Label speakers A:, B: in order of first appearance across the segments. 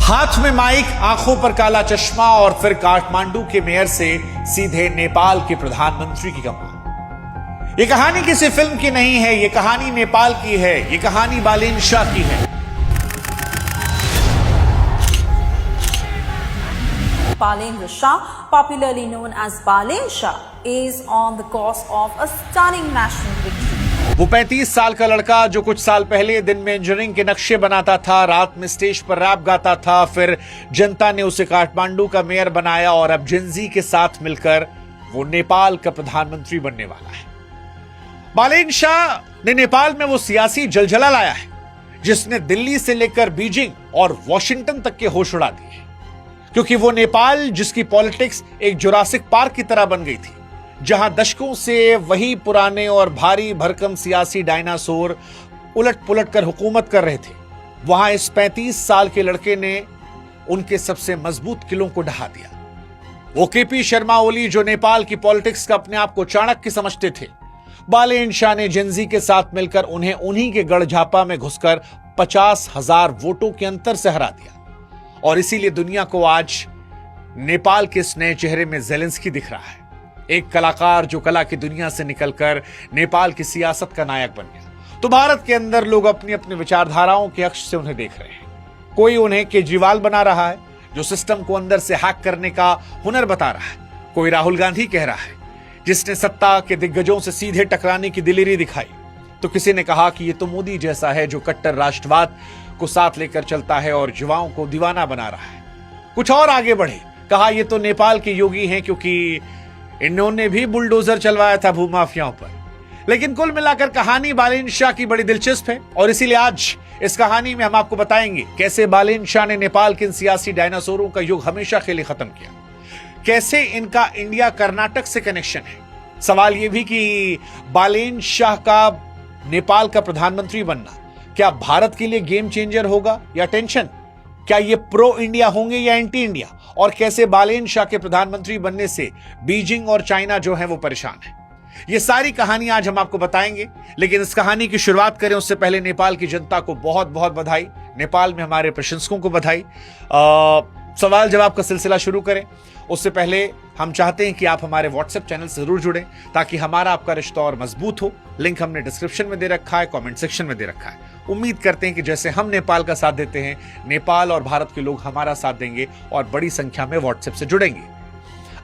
A: हाथ में माइक, आंखों पर काला चश्मा और फिर काठमांडू के मेयर से सीधे नेपाल के प्रधानमंत्री की कमान। ये कहानी किसी फिल्म की नहीं है, ये कहानी नेपाल की है, ये कहानी बालेन शाह की है।
B: Balendra Shah, popularly known as Balen Shah, is on the course of a stunning national victory.
A: वो 35 साल का लड़का जो कुछ साल पहले दिन में इंजीनियरिंग के नक्शे बनाता था, रात में स्टेज पर रैप गाता था, फिर जनता ने उसे काठमांडू का मेयर बनाया और अब जिनजी के साथ मिलकर वो नेपाल का प्रधानमंत्री बनने वाला है। बालेन शाह ने नेपाल में वो सियासी जलजला लाया है जिसने दिल्ली से लेकर बीजिंग और वॉशिंगटन तक के होश उड़ा दिए, क्योंकि वो नेपाल जिसकी पॉलिटिक्स एक जुरासिक पार्क की तरह बन गई थी, जहां दशकों से वही पुराने और भारी भरकम सियासी डायनासोर उलट पुलट कर हुकूमत कर रहे थे, वहां इस 35 साल के लड़के ने उनके सबसे मजबूत किलों को ढहा दिया। वो केपी शर्मा ओली जो नेपाल की पॉलिटिक्स का अपने आप को चाणक्य समझते थे, बालेन शाह ने जिनजी के साथ मिलकर उन्हें उन्हीं के गढ़ झापा में घुसकर 50,000 वोटों के अंतर से हरा दिया। और इसीलिए दुनिया को आज नेपाल के इस नए चेहरे में ज़ेलेंस्की दिख रहा है, एक कलाकार जो कला की दुनिया से निकलकर नेपाल की सियासत का नायक बन गया। तो भारत के अंदर लोग अपनी अपनी विचारधाराओं के अक्ष से उन्हें देख रहे हैं। कोई उन्हें केजरीवाल बना रहा है जो सिस्टम को अंदर से हैक करने का हुनर बता रहा है, कोई राहुल गांधी कह रहा है जिसने सत्ता के दिग्गजों से सीधे टकराने की दिलेरी दिखाई, तो किसी ने कहा कि ये तो मोदी जैसा है जो कट्टर राष्ट्रवाद को साथ लेकर चलता है और युवाओं को दीवाना बना रहा है। कुछ और आगे बढ़े, कहा ये तो नेपाल के योगी हैं क्योंकि इन्होंने भी बुलडोजर चलवाया था भूमाफियाओं पर। लेकिन कुल मिलाकर कहानी बालेन शाह की बड़ी दिलचस्प है और इसीलिए आज इस कहानी में हम आपको बताएंगे कैसे बालेन शाह ने नेपाल के इन सियासी डायनासोरों का युग हमेशा के लिए खत्म किया, कैसे इनका इंडिया कर्नाटक से कनेक्शन है। सवाल यह भी कि बालेन शाह का नेपाल का प्रधानमंत्री बनना क्या भारत के लिए गेम चेंजर होगा या टेंशन, क्या ये प्रो इंडिया होंगे या एंटी इंडिया, और कैसे बालेन शाह के प्रधानमंत्री बनने से बीजिंग और चाइना जो है वो परेशान है। ये सारी कहानी आज हम आपको बताएंगे, लेकिन इस कहानी की शुरुआत करें उससे पहले नेपाल की जनता को बहुत बहुत बधाई, नेपाल में हमारे प्रशंसकों को बधाई। सवाल जवाब का सिलसिला शुरू करें उससे पहले हम चाहते हैं कि आप हमारे व्हाट्सएप चैनल से जरूर जुड़ें ताकि हमारा आपका रिश्ता और मजबूत हो। लिंक हमने डिस्क्रिप्शन में दे रखा है, कमेंट सेक्शन में दे रखा है। उम्मीद करते हैं कि जैसे हम नेपाल का साथ देते हैं, नेपाल और भारत के लोग हमारा साथ देंगे और बड़ी संख्या में व्हाट्सएप से जुड़ेंगे।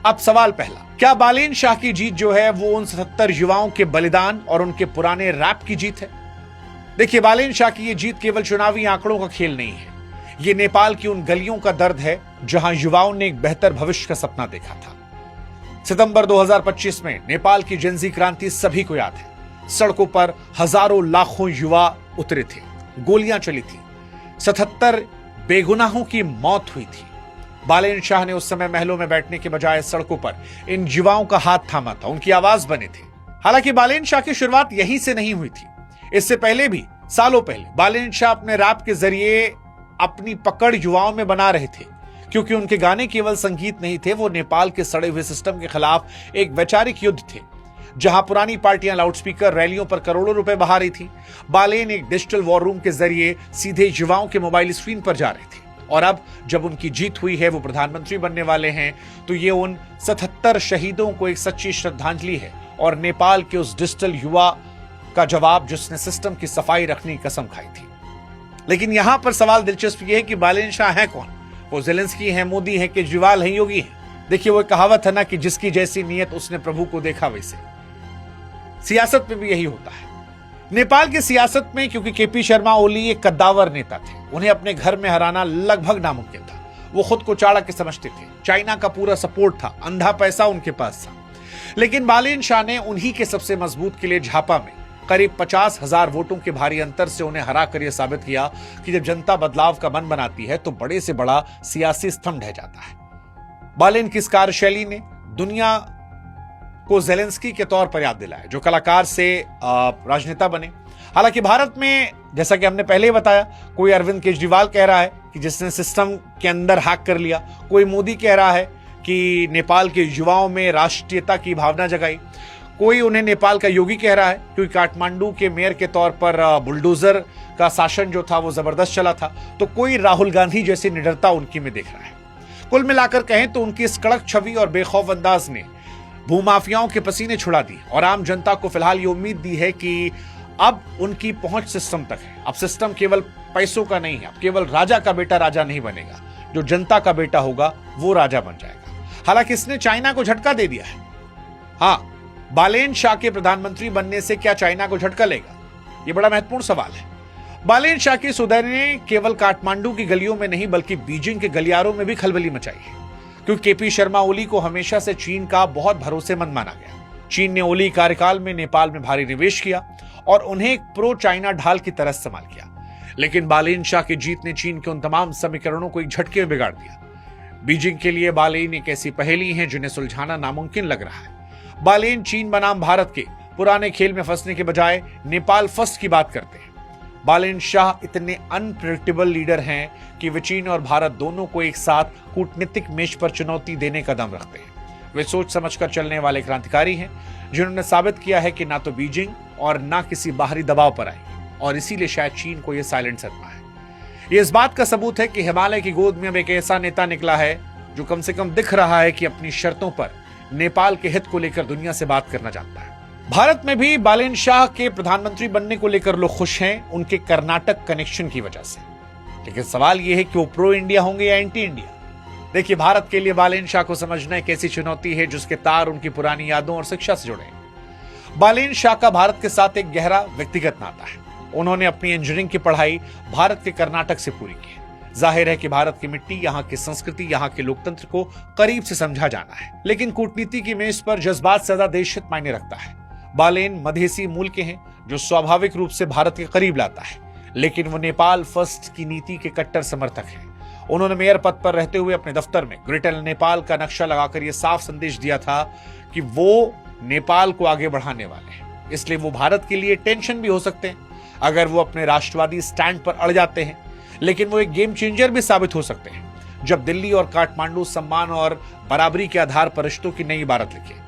A: अब सवाल पहला, क्या बालेन शाह की जीत जो है वो उन 77 युवाओं के बलिदान और उनके पुराने रैप की जीत है? देखिए, बालेन शाह की ये जीत केवल चुनावी आंकड़ों का खेल नहीं है, ये नेपाल की उन गलियों का दर्द है जहां युवाओं ने एक बेहतर भविष्य का सपना देखा था। सितंबर 2025 में नेपाल की जिनजी क्रांति सभी को याद है। सड़कों पर हजारों लाखों युवा उतरे थे, गोलियां चली थी, 77 बेगुनाहों की मौत हुई थी। बालेन शाह ने उस समय महलों में बैठने के बजाय सड़कों पर इन युवाओं का हाथ थामा था, उनकी आवाज बने थे। हालांकि बालेन शाह की शुरुआत यहीं से नहीं हुई थी, इससे पहले भी सालों पहले बालेन शाह अपने रैप के जरिए अपनी पकड़ युवाओं में बना रहे थे, क्योंकि उनके गाने केवल संगीत नहीं थे, वो नेपाल के सड़े हुए सिस्टम के खिलाफ एक वैचारिक युद्ध थे, जहां पुरानी पार्टियां लाउडस्पीकर रैलियों पर करोड़ों रुपए बहा रही थी। बालेन एक डिजिटल वॉर रूम के जरिए सीधे युवाओं के मोबाइल स्क्रीन पर जा रहे थे, और अब जब उनकी जीत हुई है, वो प्रधानमंत्री बनने वाले हैं, तो ये उन 77 शहीदों को एक सच्ची श्रद्धांजलि है और नेपाल के उस डिजिटल युवा का जवाब जिसने सिस्टम की सफाई रखने की कसम खाई थी। लेकिन यहां पर सवाल दिलचस्प यह है कि बालेन शाह है कौन? वो ज़ेलेंस्की है, मोदी है, केजरीवाल है, योगी है? देखिए, वो कहावत है ना कि जिसकी जैसी नीयत उसने प्रभु को देखा वैसे। सियासत में भी यही होता है। नेपाल की सियासत में क्योंकि केपी शर्मा ओली एक कद्दावर नेता थे, उन्हें अपने घर में हराना लगभग नामुमकिन था। वो खुद को चाणक्य समझते थे, चाइना का पूरा सपोर्ट था, अंधा पैसा उनके पास था। लेकिन बालेन शाह ने उन्हीं के सबसे मजबूत किले झापा में करीब 50,000 वोटों के भारी अंतर से उन्हें हराकर यह साबित किया कि जब जनता बदलाव का मन बनाती है तो बड़े से बड़ा सियासी स्तंभ ढह जाता है। बालेन की इस कार्यशैली ने दुनिया को ज़ेलेंस्की के तौर पर याद दिलाया, जो कलाकार से राजनेता बने। हालांकि भारत में जैसा कि हमने पहले ही बताया, कोई अरविंद केजरीवाल कह रहा है कि जिसने सिस्टम के अंदर हैक कर लिया, कोई मोदी कह रहा है कि नेपाल के युवाओं में राष्ट्रीयता की भावना जगाई, कोई उन्हें नेपाल का योगी कह रहा है क्योंकि काठमांडू के मेयर के तौर पर बुलडोजर का शासन जो था वो जबरदस्त चला था, तो कोई राहुल गांधी जैसी निडरता उनकी में देख रहा है। कुल मिलाकर कहें तो उनकी इस कड़क छवि और बेखौफ अंदाज ने भूमाफियाओं के पसीने छुड़ा दिए और आम जनता को फिलहाल ये उम्मीद दी है कि अब उनकी पहुंच सिस्टम तक है। अब सिस्टम केवल पैसों का नहीं है, अब केवल राजा का बेटा राजा नहीं बनेगा, जो जनता का बेटा होगा वो राजा बन जाएगा। हालांकि इसने चाइना को झटका दे दिया है। हाँ, बालेन शाह के प्रधानमंत्री बनने से क्या चाइना को झटका लेगा, ये बड़ा महत्वपूर्ण सवाल है। बालेन शाह के इस उदय ने केवल काठमांडू की गलियों में नहीं बल्कि बीजिंग के गलियारों में भी खलबली मचाई है, क्योंकि केपी शर्मा ओली को हमेशा से चीन का बहुत भरोसेमंद माना गया। चीन ने ओली कार्यकाल में नेपाल में भारी निवेश किया और उन्हें एक प्रो चाइना ढाल की तरह इस्तेमाल किया, लेकिन बालेन शाह की जीत ने चीन के उन तमाम समीकरणों को एक झटके में बिगाड़ दिया। बीजिंग के लिए बालेन एक ऐसी पहेली है जिन्हें सुलझाना नामुमकिन लग रहा है। बालेन चीन बनाम भारत के पुराने खेल में फंसने के बजाय नेपाल फर्स्ट की बात करते हैं। बालेन शाह इतने अनप्रेडिक्टेबल लीडर हैं कि वे चीन और भारत दोनों को एक साथ कूटनीतिक मेज पर चुनौती देने का दम रखते हैं। वे सोच समझकर चलने वाले क्रांतिकारी हैं जिन्होंने साबित किया है कि ना तो बीजिंग और ना किसी बाहरी दबाव पर आई, और इसीलिए शायद चीन को यह साइलेंट सदमा है। यह इस बात का सबूत है कि हिमालय की गोद में अब एक ऐसा नेता निकला है जो कम से कम दिख रहा है कि अपनी शर्तों पर नेपाल के हित को लेकर दुनिया से बात करना चाहता है। भारत में भी बालेन शाह के प्रधानमंत्री बनने को लेकर लोग खुश हैं उनके कर्नाटक कनेक्शन की वजह से, लेकिन सवाल यह है कि वो प्रो इंडिया होंगे या एंटी इंडिया। देखिए, भारत के लिए बालेन शाह को समझना एक ऐसी चुनौती है जिसके तार उनकी पुरानी यादों और शिक्षा से जुड़े हैं। बालेन शाह का भारत के साथ एक गहरा व्यक्तिगत नाता है। उन्होंने अपनी इंजीनियरिंग की पढ़ाई भारत के कर्नाटक से पूरी की। जाहिर है कि भारत की मिट्टी, यहाँ की संस्कृति, यहाँ के लोकतंत्र को करीब से समझा जाना है, लेकिन कूटनीति की मेज पर जज्बात से ज्यादा देश हित मायने रखता है। बालेन मधेसी मूल के हैं जो स्वाभाविक रूप से भारत के करीब लाता है, लेकिन वो नेपाल फर्स्ट की नीति के कट्टर समर्थक हैं। उन्होंने मेयर पद पर रहते हुए अपने दफ्तर में ग्रेटर नेपाल का नक्शा लगाकर यह साफ संदेश दिया था कि वो नेपाल को आगे बढ़ाने वाले हैं। इसलिए वो भारत के लिए टेंशन भी हो सकते हैं अगर वो अपने राष्ट्रवादी स्टैंड पर अड़ जाते हैं, लेकिन वो एक गेम चेंजर भी साबित हो सकते हैं जब दिल्ली और काठमांडू सम्मान और बराबरी के आधार पर रिश्तों की नई इबारत लिखे।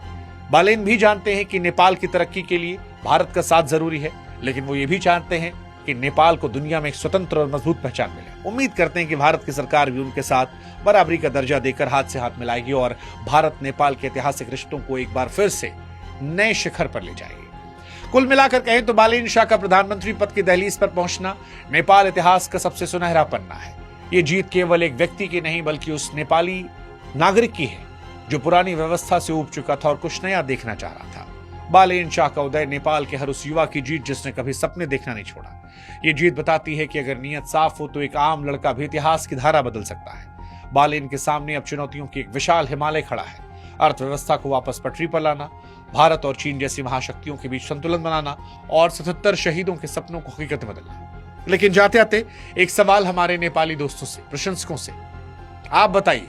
A: बालेन भी जानते हैं कि नेपाल की तरक्की के लिए भारत का साथ जरूरी है, लेकिन वो ये भी चाहते हैं कि नेपाल को दुनिया में एक स्वतंत्र और मजबूत पहचान मिले। उम्मीद करते हैं कि भारत की सरकार भी उनके साथ बराबरी का दर्जा देकर हाथ से हाथ मिलाएगी और भारत नेपाल के ऐतिहासिक रिश्तों को एक बार फिर से नए शिखर पर ले जाएगी। कुल मिलाकर कहें तो बालेन शाह का प्रधानमंत्री पद की दहलीज पर पहुंचना नेपाल इतिहास का सबसे सुनहरा पन्ना है। ये जीत केवल एक व्यक्ति की नहीं बल्कि उस नेपाली नागरिक की है जो पुरानी व्यवस्था से ऊब चुका था और कुछ नया देखना चाह रहा था। बालेन शाह का उदय नेपाल के हर उस युवा की जीत जिसने कभी सपने देखना नहीं छोड़ा। ये जीत बताती है कि अगर नीयत साफ हो तो एक आम लड़का भी इतिहास की धारा बदल सकता है। बालेन के सामने अब चुनौतियों की एक विशाल हिमालय खड़ा है। अर्थव्यवस्था को वापस पटरी पर लाना, भारत और चीन जैसी महाशक्तियों के बीच संतुलन बनाना और 77 शहीदों के सपनों को हकीकत में बदलना। लेकिन जाते आते एक सवाल हमारे नेपाली दोस्तों से, प्रशंसकों से, आप बताइए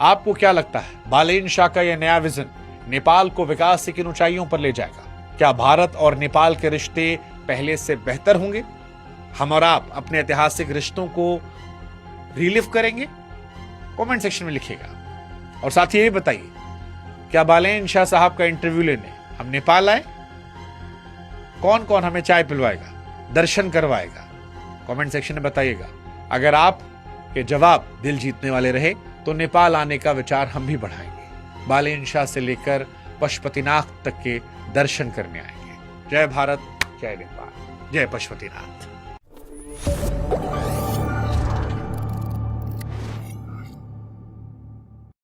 A: आपको क्या लगता है, बालेन शाह का यह नया विजन नेपाल को विकास से किन ऊंचाइयों पर ले जाएगा? क्या भारत और नेपाल के रिश्ते पहले से बेहतर होंगे? हम और आप अपने ऐतिहासिक रिश्तों को रिलिव करेंगे? कमेंट सेक्शन में लिखिएगा। और साथ ही ये बताइए, क्या बालेन शाह साहब का इंटरव्यू लेने हम नेपाल आए? कौन कौन हमें चाय पिलवाएगा, दर्शन करवाएगा? कमेंट सेक्शन में बताइएगा। अगर आप के जवाब दिल जीतने वाले रहे तो नेपाल आने का विचार हम भी बढ़ाएंगे। बालेन शाह से लेकर पशुपतिनाथ तक के दर्शन करने आएंगे। जय भारत, जय नेपाल, जय पशुपतिनाथ।